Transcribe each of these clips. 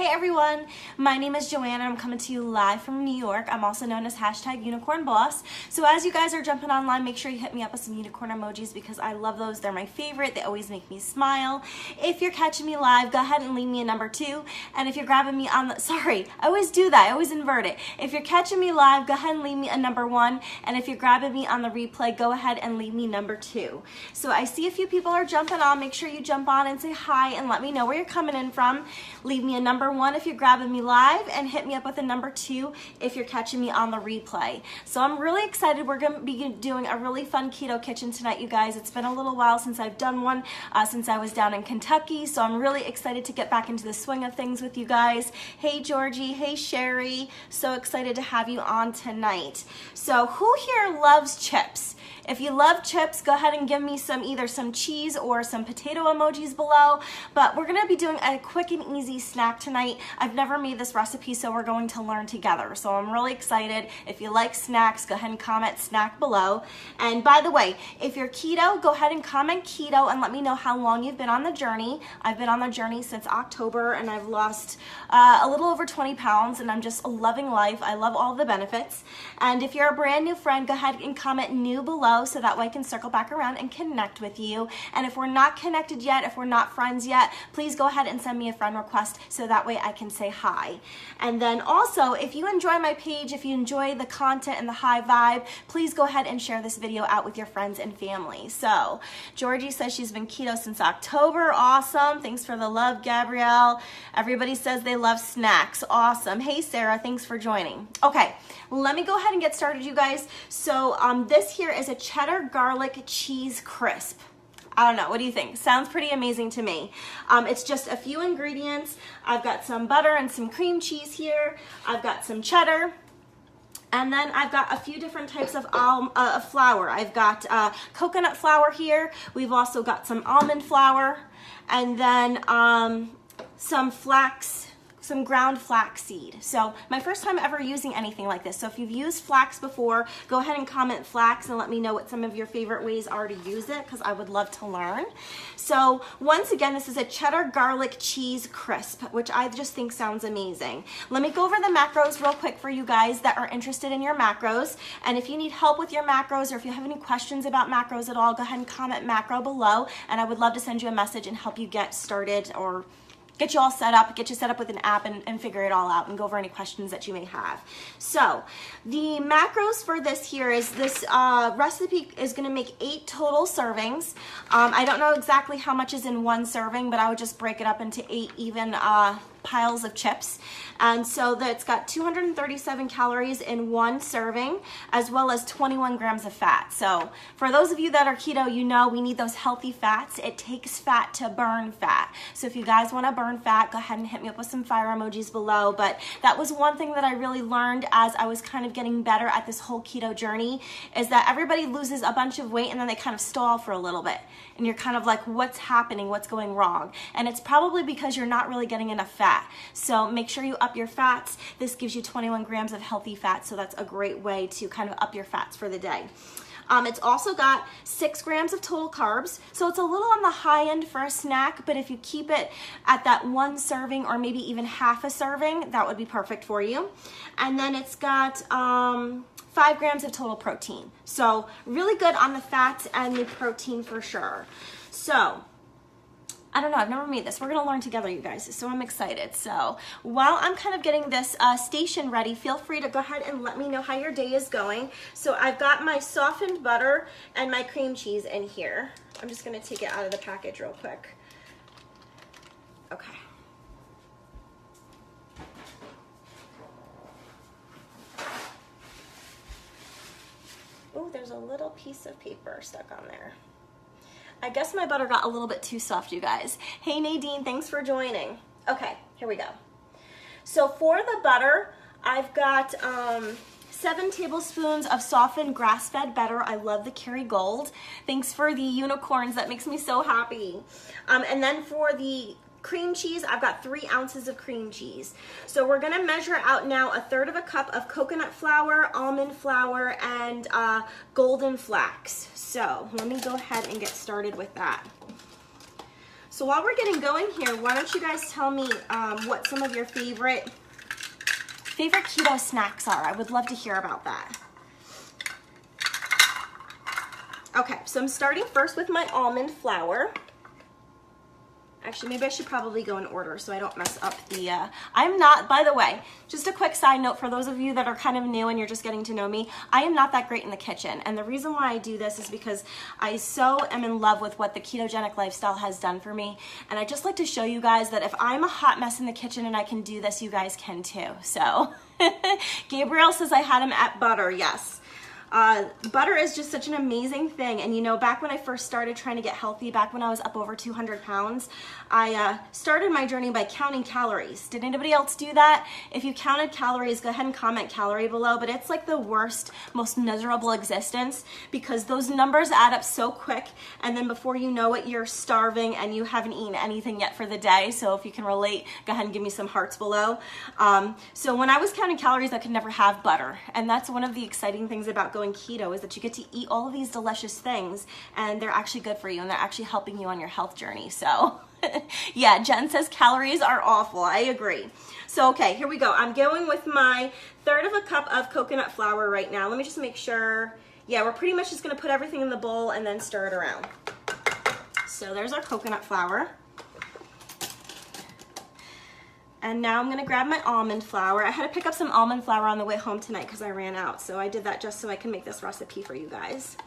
Hey everyone, my name is Joanna. I'm coming to you live from New York. I'm also known as #UnicornBoss. So as you guys are jumping online, make sure you hit me up with some unicorn emojis because I love those. They're my favorite. They always make me smile. If you're catching me live, go ahead and leave me a number 2. And if you're grabbing me on the, sorry, I always do that. I always invert it. If you're catching me live, go ahead and leave me a number 1. And if you're grabbing me on the replay, go ahead and leave me number 2. So I see a few people are jumping on. Make sure you jump on and say hi and let me know where you're coming in from. Leave me a number 1 if you're grabbing me live, and hit me up with a number 2 if you're catching me on the replay. So I'm really excited. We're going to be doing a really fun keto kitchen tonight, you guys. It's been a little while since I've done one, since I was down in Kentucky, so I'm really excited to get back into the swing of things with you guys. Hey Georgie, hey Sherry, so excited to have you on tonight. So who here loves chips? If you love chips, go ahead and give me either some cheese or some potato emojis below. But we're gonna be doing a quick and easy snack tonight. I've never made this recipe, so we're going to learn together. So I'm really excited. If you like snacks, go ahead and comment snack below. And by the way, if you're keto, go ahead and comment keto and let me know how long you've been on the journey. I've been on the journey since October and I've lost a little over 20 pounds and I'm just loving life. I love all the benefits. And if you're a brand new friend, go ahead and comment new below so that way I can circle back around and connect with you. And if we're not connected yet, if we're not friends yet, please go ahead and send me a friend request so that way I can say hi. And then also, if you enjoy my page, if you enjoy the content and the high vibe, please go ahead and share this video out with your friends and family. So Georgie says she's been keto since October. Awesome. Thanks for the love, Gabrielle. Everybody says they love snacks. Awesome. Hey Sarah, thanks for joining. Okay, let me go ahead and get started, you guys. So this here is a cheddar garlic cheese crisp. I don't know, what do you think? Sounds pretty amazing to me. It's just a few ingredients. I've got some butter and some cream cheese here. I've got some cheddar. And then I've got a few different types of flour. I've got coconut flour here. We've also got some almond flour. And then some flax, some ground flax seed. So my first time ever using anything like this. So if you've used flax before, go ahead and comment flax and let me know what some of your favorite ways are to use it because I would love to learn. So once again, this is a cheddar garlic cheese crisp, which I just think sounds amazing. Let me go over the macros real quick for you guys that are interested in your macros. And if you need help with your macros or if you have any questions about macros at all, go ahead and comment macro below and I would love to send you a message and help you get started or get you all set up, get you set up with an app and figure it all out and go over any questions that you may have. So the macros for this here is this recipe is gonna make 8 total servings. I don't know exactly how much is in one serving, but I would just break it up into 8 even piles of chips. And so it's got 237 calories in one serving, as well as 21 grams of fat. So for those of you that are keto, you know we need those healthy fats. It takes fat to burn fat. So if you guys want to burn fat, go ahead and hit me up with some fire emojis below. But that was one thing that I really learned as I was kind of getting better at this whole keto journey, is that everybody loses a bunch of weight and then they kind of stall for a little bit. And you're kind of like, what's happening? What's going wrong? And it's probably because you're not really getting enough fat. So make sure you up your fats. This gives you 21 grams of healthy fat, so that's a great way to kind of up your fats for the day. It's also got 6 grams of total carbs, so it's a little on the high end for a snack, but if you keep it at that 1 serving or maybe even half a serving, that would be perfect for you. And then it's got 5 grams of total protein. So really good on the fats and the protein for sure. So I don't know, I've never made this. We're gonna learn together, you guys, so I'm excited. So while I'm kind of getting this station ready, feel free to go ahead and let me know how your day is going. So I've got my softened butter and my cream cheese in here. I'm just gonna take it out of the package real quick. Okay. Oh, there's a little piece of paper stuck on there. I guess my butter got a little bit too soft, you guys. Hey Nadine, thanks for joining. Okay, here we go. So for the butter, I've got 7 tablespoons of softened grass-fed butter. I love the Kerrygold. Thanks for the unicorns, that makes me so happy. And then for the cream cheese, I've got 3 ounces of cream cheese. So we're gonna measure out now 1/3 cup of coconut flour, almond flour, and golden flax. So let me go ahead and get started with that. So while we're getting going here, why don't you guys tell me what some of your favorite keto snacks are? I would love to hear about that. Okay, so I'm starting first with my almond flour. Actually, maybe I should probably go in order so I don't mess up the, I'm not, by the way, just a quick side note for those of you that are kind of new and you're just getting to know me, I am not that great in the kitchen. And the reason why I do this is because I so am in love with what the ketogenic lifestyle has done for me. And I just like to show you guys that if I'm a hot mess in the kitchen and I can do this, you guys can too. So, Gabriel says I had him at butter, yes. Butter is just such an amazing thing. And you know, back when I first started trying to get healthy, back when I was up over 200 pounds, I started my journey by counting calories. Did anybody else do that? If you counted calories, go ahead and comment calorie below, but it's like the worst, most miserable existence because those numbers add up so quick. And then before you know it, you're starving and you haven't eaten anything yet for the day. So if you can relate, go ahead and give me some hearts below. So when I was counting calories, I could never have butter. And that's one of the exciting things about going keto is that you get to eat all of these delicious things and they're actually good for you and they're actually helping you on your health journey. So yeah, Jen says calories are awful. I agree. So okay, here we go. I'm going with my 1/3 cup of coconut flour right now. Let me just make sure. Yeah, we're pretty much just going to put everything in the bowl and then stir it around. So there's our coconut flour. And now I'm going to grab my almond flour. I had to pick up some almond flour on the way home tonight because I ran out. So I did that just so I can make this recipe for you guys.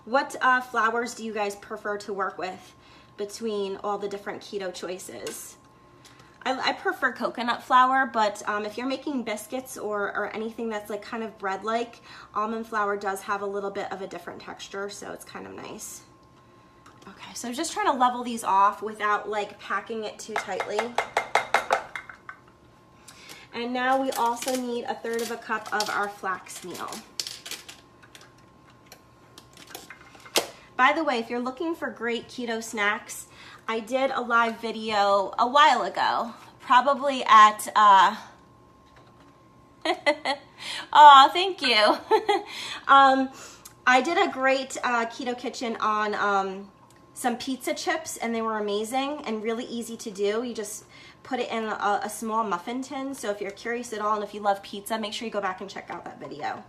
What flours do you guys prefer to work with between all the different keto choices? I prefer coconut flour, but if you're making biscuits or anything that's like kind of bread-like, almond flour does have a little bit of a different texture, so it's kind of nice. Okay, so just trying to level these off without like packing it too tightly. And now we also need 1/3 cup of our flax meal. By the way, if you're looking for great keto snacks, I did a live video a while ago, probably at, oh, thank you. I did a great keto kitchen on some pizza chips, and they were amazing and really easy to do. You just put it in a small muffin tin. So if you're curious at all and if you love pizza, make sure you go back and check out that video.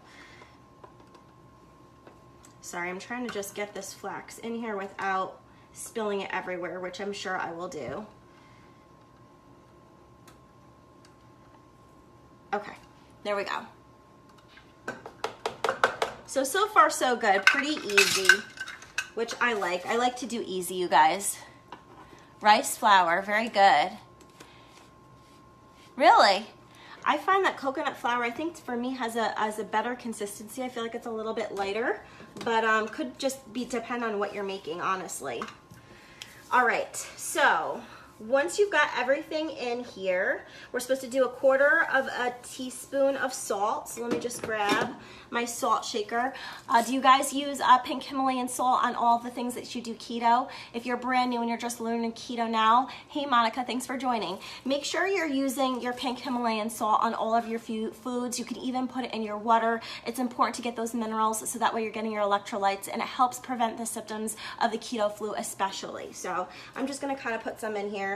Sorry, I'm trying to just get this flax in here without spilling it everywhere, which I'm sure I will do. Okay, there we go. So far so good, pretty easy. Which I like. I like to do easy, you guys. Rice flour, very good. Really? I find that coconut flour, I think for me has a better consistency. I feel like it's a little bit lighter, but could just depend on what you're making, honestly. All right, so once you've got everything in here, we're supposed to do 1/4 teaspoon of salt. So let me just grab my salt shaker. Do you guys use pink Himalayan salt on all the things that you do keto? If you're brand new and you're just learning keto now, hey Monica, thanks for joining. Make sure you're using your pink Himalayan salt on all of your foods. You can even put it in your water. It's important to get those minerals so that way you're getting your electrolytes, and it helps prevent the symptoms of the keto flu especially. So I'm just gonna kind of put some in here.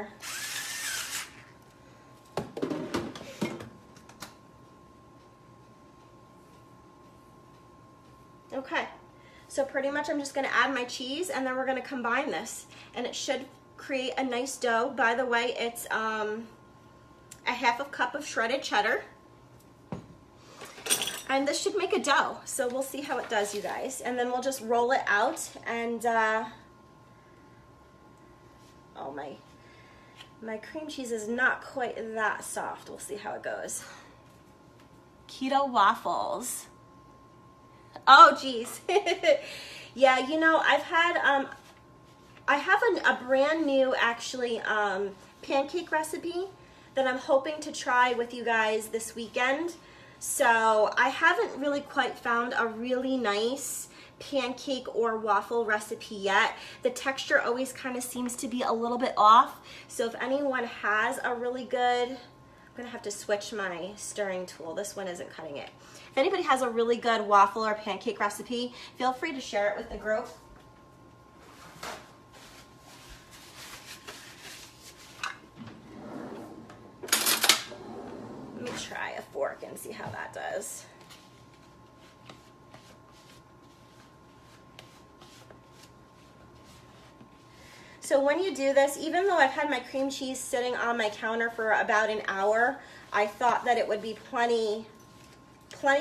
Okay, so pretty much I'm just going to add my cheese and then we're going to combine this and it should create a nice dough. By the way, it's a 1/2 cup of shredded cheddar and this should make a dough. So we'll see how it does, you guys, and then we'll just roll it out and oh my cream cheese is not quite that soft. We'll see how it goes. Keto waffles. Oh, geez. Yeah, you know, I've had, I have a brand new, actually, pancake recipe that I'm hoping to try with you guys this weekend. So I haven't really quite found a really nice pancake or waffle recipe yet. The texture always kind of seems to be a little bit off. So if anyone has a really good, I'm gonna have to switch my stirring tool. This one isn't cutting it. If anybody has a really good waffle or pancake recipe, feel free to share it with the group. and see how that does. So when you do this, even though I've had my cream cheese sitting on my counter for about an hour, I thought that it would be plenty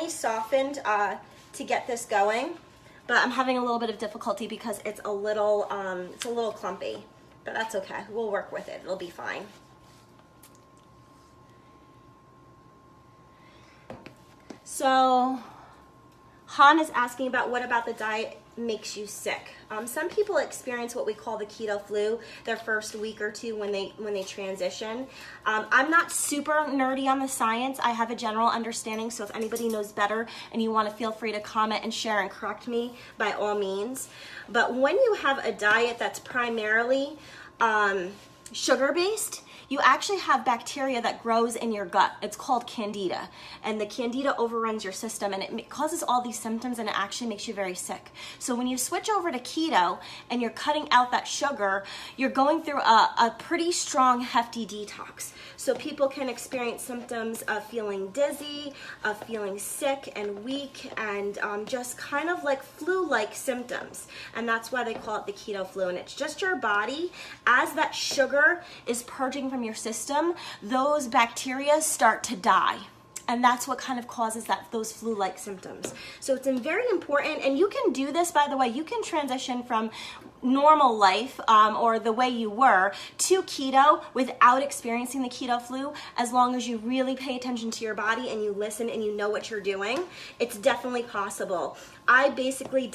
softened to get this going. But I'm having a little bit of difficulty because it's a little clumpy. But that's okay. We'll work with it. It'll be fine. So Han is asking about what about the diet makes you sick. Some people experience what we call the keto flu their first week or two when they transition. I'm not super nerdy on the science. I have a general understanding, so if anybody knows better and you want to feel free to comment and share and correct me, by all means. But when you have a diet that's primarily sugar-based, you actually have bacteria that grows in your gut. It's called candida, and the candida overruns your system, and it causes all these symptoms, and it actually makes you very sick. So when you switch over to keto and you're cutting out that sugar, you're going through a pretty strong, hefty detox. So people can experience symptoms of feeling dizzy, of feeling sick and weak, and just kind of like flu-like symptoms. And that's why they call it the keto flu. And it's just your body, as that sugar is purging from your system, those bacteria start to die. And that's what kind of causes those flu-like symptoms. So it's very important, and you can do this, by the way, you can transition from normal life or the way you were to keto without experiencing the keto flu, as long as you really pay attention to your body and you listen and you know what you're doing. It's definitely possible. I basically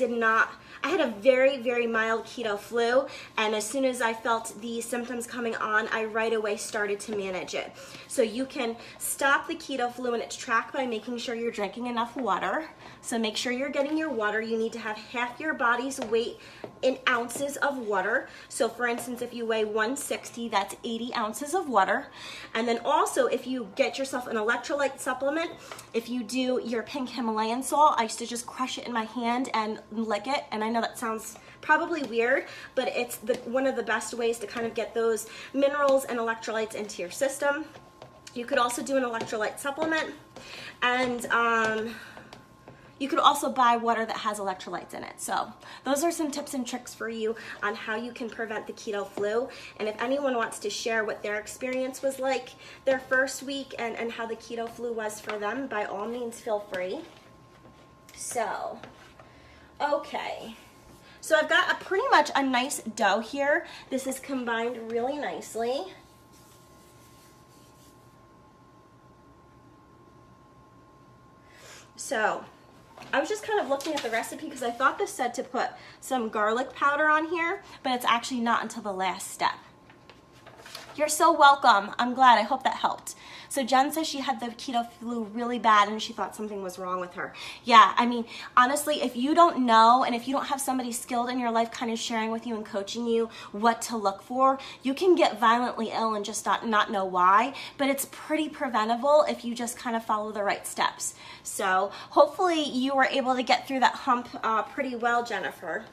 I had a very, very mild keto flu, and as soon as I felt the symptoms coming on, I right away started to manage it. So you can stop the keto flu in its track by making sure you're drinking enough water. So make sure you're getting your water. You need to have half your body's weight in ounces of water. So for instance, if you weigh 160, that's 80 ounces of water. And then also, if you get yourself an electrolyte supplement, if you do your pink Himalayan salt, I used to just crush it in my hand and lick it. And I know that sounds probably weird, but it's one of the best ways to kind of get those minerals and electrolytes into your system. You could also do an electrolyte supplement, and you could also buy water that has electrolytes in it. So those are some tips and tricks for you on how you can prevent the keto flu. And if anyone wants to share what their experience was like their first week and how the keto flu was for them, by all means, feel free. So, okay. So I've got pretty much a nice dough here. This is combined really nicely. So I was just kind of looking at the recipe because I thought this said to put some garlic powder on here, but it's actually not until the last step. You're so welcome. I'm glad. I hope that helped. So Jen says she had the keto flu really bad and she thought something was wrong with her. Yeah, I mean, honestly, if you don't know and if you don't have somebody skilled in your life kind of sharing with you and coaching you what to look for, you can get violently ill and just not know why. But it's pretty preventable if you just kind of follow the right steps. So hopefully you were able to get through that hump pretty well, Jennifer.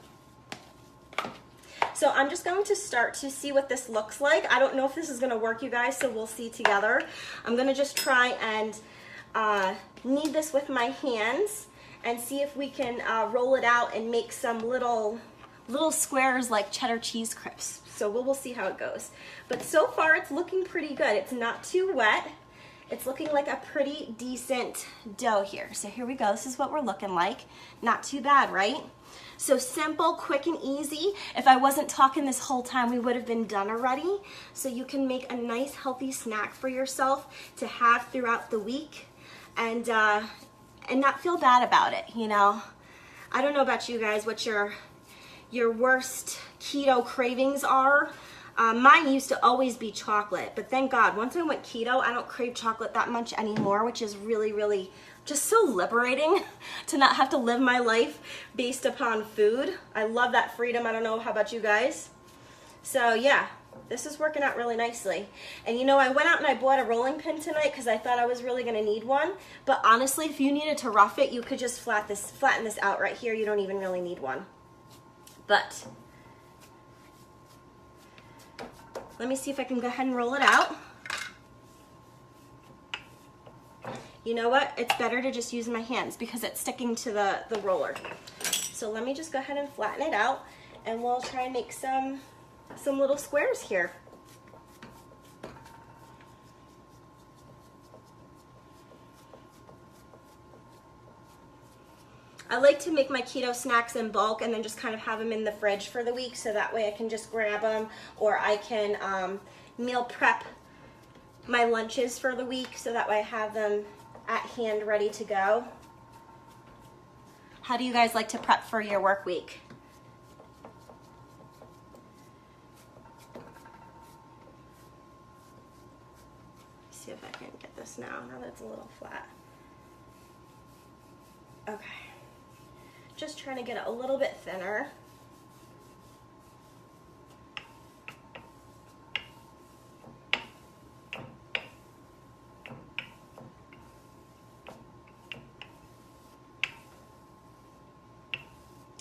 So I'm just going to start to see what this looks like. I don't know if this is going to work, you guys, so we'll see together. I'm going to just try and knead this with my hands and see if we can roll it out and make some little squares like cheddar cheese crisps. So we'll see how it goes. But so far it's looking pretty good. It's not too wet. It's looking like a pretty decent dough here. So here we go. This is what we're looking like. Not too bad, right? So simple, quick, and easy. If I wasn't talking this whole time, we would have been done already. So you can make a nice, healthy snack for yourself to have throughout the week and not feel bad about it, you know. I don't know about you guys, what your worst keto cravings are. Mine used to always be chocolate, but thank God, once I went keto, I don't crave chocolate that much anymore, which is really, really just so liberating to not have to live my life based upon food. I love that freedom. I don't know, how about you guys? So yeah, this is working out really nicely. And you know, I went out and I bought a rolling pin tonight because I thought I was really gonna need one. But honestly, if you needed to rough it, you could just flatten this out right here. You don't even really need one. But let me see if I can go ahead and roll it out. you know what? It's better to just use my hands because it's sticking to the roller. So let me just go ahead and flatten it out, and we'll try and make some little squares here. I like to make my keto snacks in bulk and then just kind of have them in the fridge for the week, so that way I can just grab them, or I can meal prep my lunches for the week, so that way I have them at hand ready to go. How do you guys like to prep for your work week? See if I can get this now that it's a little flat. Okay. Just trying to get it a little bit thinner.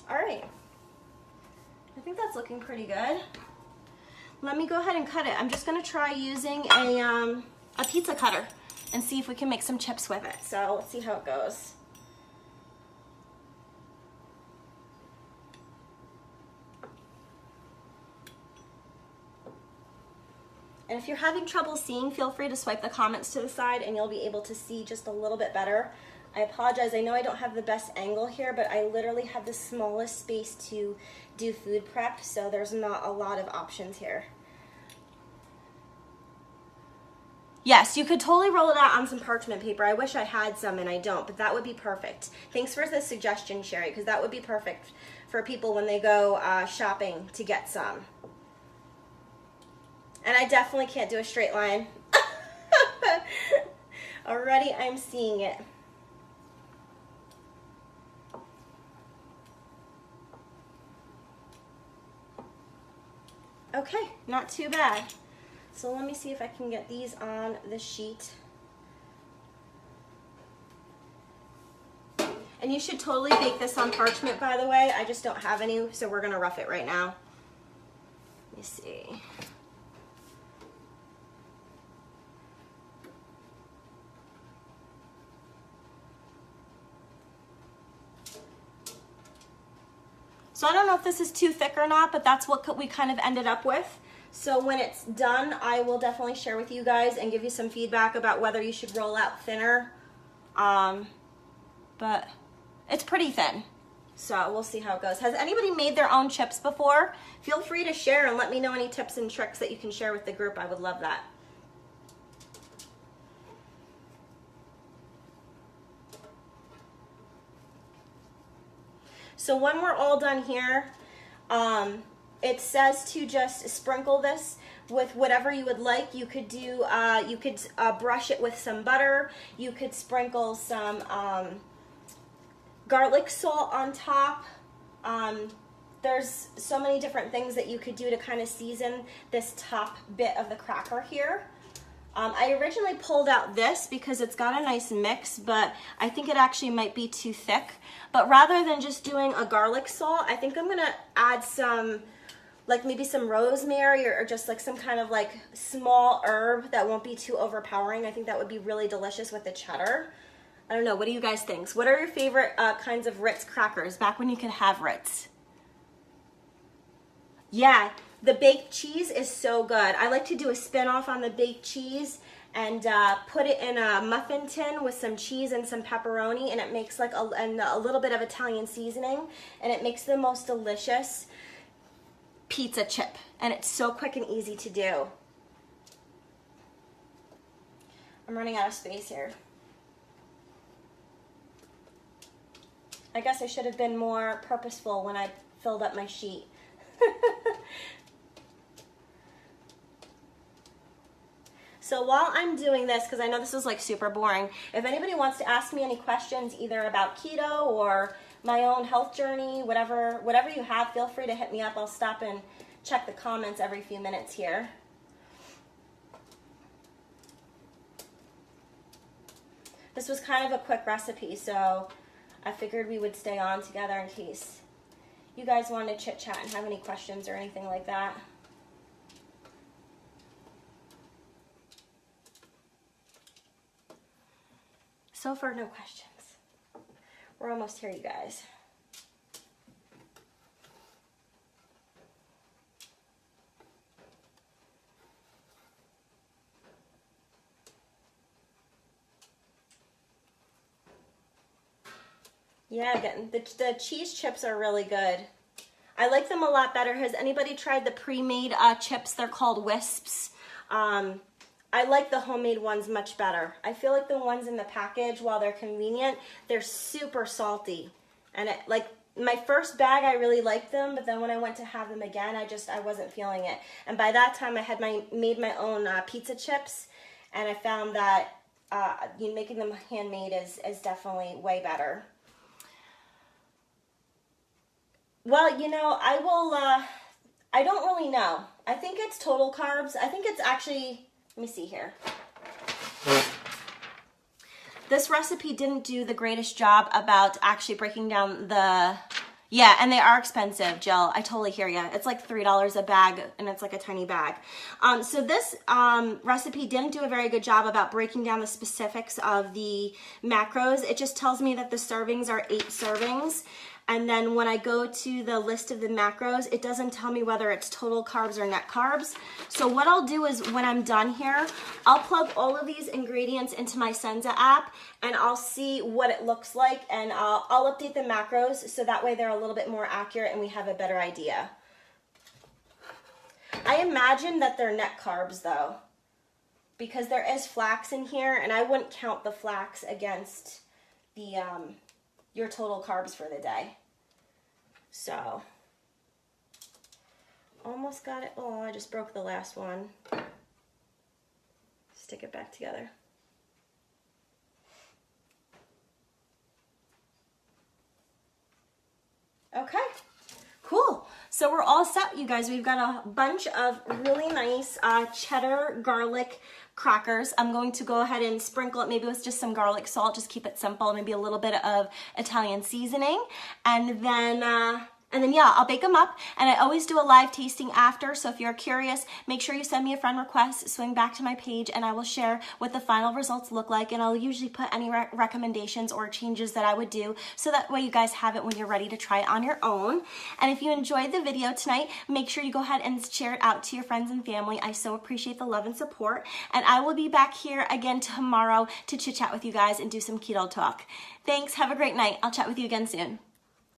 All right, I think that's looking pretty good. Let me go ahead and cut it. I'm just gonna try using a pizza cutter and see if we can make some chips with it. So let's see how it goes. And if you're having trouble seeing, feel free to swipe the comments to the side and you'll be able to see just a little bit better. I apologize, I know I don't have the best angle here, but I literally have the smallest space to do food prep, so there's not a lot of options here. Yes, you could totally roll it out on some parchment paper. I wish I had some and I don't, but that would be perfect. Thanks for the suggestion, Sherry, because that would be perfect for people when they go shopping to get some. And I definitely can't do a straight line. Already I'm seeing it. Okay, not too bad. So let me see if I can get these on the sheet. And you should totally bake this on parchment, by the way. I just don't have any, so we're gonna rough it right now. Let me see. So I don't know if this is too thick or not, but that's what we kind of ended up with. So when it's done, I will definitely share with you guys and give you some feedback about whether you should roll out thinner. But it's pretty thin. So we'll see how it goes. Has anybody made their own chips before? Feel free to share and let me know any tips and tricks that you can share with the group. I would love that. So when we're all done here, it says to just sprinkle this with whatever you would like. You could do, brush it with some butter. You could sprinkle some garlic salt on top. There's so many different things that you could do to kind of season this top bit of the cracker here. I originally pulled out this because it's got a nice mix, but I think it actually might be too thick. But rather than just doing a garlic salt, I think I'm gonna add some, like maybe some rosemary or just like some kind of like small herb that won't be too overpowering. I think that would be really delicious with the cheddar. I don't know, what do you guys think? What are your favorite kinds of Ritz crackers, back when you could have Ritz? Yeah, the baked cheese is so good. I like to do a spin-off on the baked cheese and put it in a muffin tin with some cheese and some pepperoni, and it makes like a little bit of Italian seasoning, and it makes the most delicious pizza chip, and it's so quick and easy to do. I'm running out of space here. I guess I should have been more purposeful when I filled up my sheet. So while I'm doing this, because I know this is like super boring, if anybody wants to ask me any questions either about keto or my own health journey, whatever you have, feel free to hit me up. I'll stop and check the comments every few minutes here. This was kind of a quick recipe, so I figured we would stay on together in case you guys want to chit chat and have any questions or anything like that. So far, no questions. We're almost here, you guys. Yeah, again, the cheese chips are really good. I like them a lot better. Has anybody tried the pre-made chips? They're called Wisps. I like the homemade ones much better. I feel like the ones in the package, while they're convenient, they're super salty. And like my first bag, I really liked them, but then when I went to have them again, I wasn't feeling it. And by that time, I had made my own pizza chips, and I found that making them handmade is definitely way better. Well, you know, I don't really know. I think it's total carbs. I think it's actually, let me see here. This recipe didn't do the greatest job about actually breaking down yeah, and they are expensive, Jill. I totally hear you. It's like $3 a bag, and it's like a tiny bag. So this recipe didn't do a very good job about breaking down the specifics of the macros. It just tells me that the servings are 8 servings. And then when I go to the list of the macros, it doesn't tell me whether it's total carbs or net carbs. So what I'll do is when I'm done here, I'll plug all of these ingredients into my Senza app, and I'll see what it looks like, and I'll update the macros so that way they're a little bit more accurate and we have a better idea. I imagine that they're net carbs though, because there is flax in here, and I wouldn't count the flax against the your total carbs for the day. So, almost got it. Oh, I just broke the last one. Stick it back together. Okay, cool. So we're all set, you guys. We've got a bunch of really nice cheddar garlic crackers. I'm going to go ahead and sprinkle it maybe with just some garlic salt, just keep it simple, maybe a little bit of Italian seasoning, and then yeah, I'll bake them up, and I always do a live tasting after, so if you're curious, make sure you send me a friend request, swing back to my page, and I will share what the final results look like, and I'll usually put any recommendations or changes that I would do, so that way you guys have it when you're ready to try it on your own. And if you enjoyed the video tonight, make sure you go ahead and share it out to your friends and family. I so appreciate the love and support, and I will be back here again tomorrow to chit chat with you guys and do some keto talk. Thanks, have a great night. I'll chat with you again soon.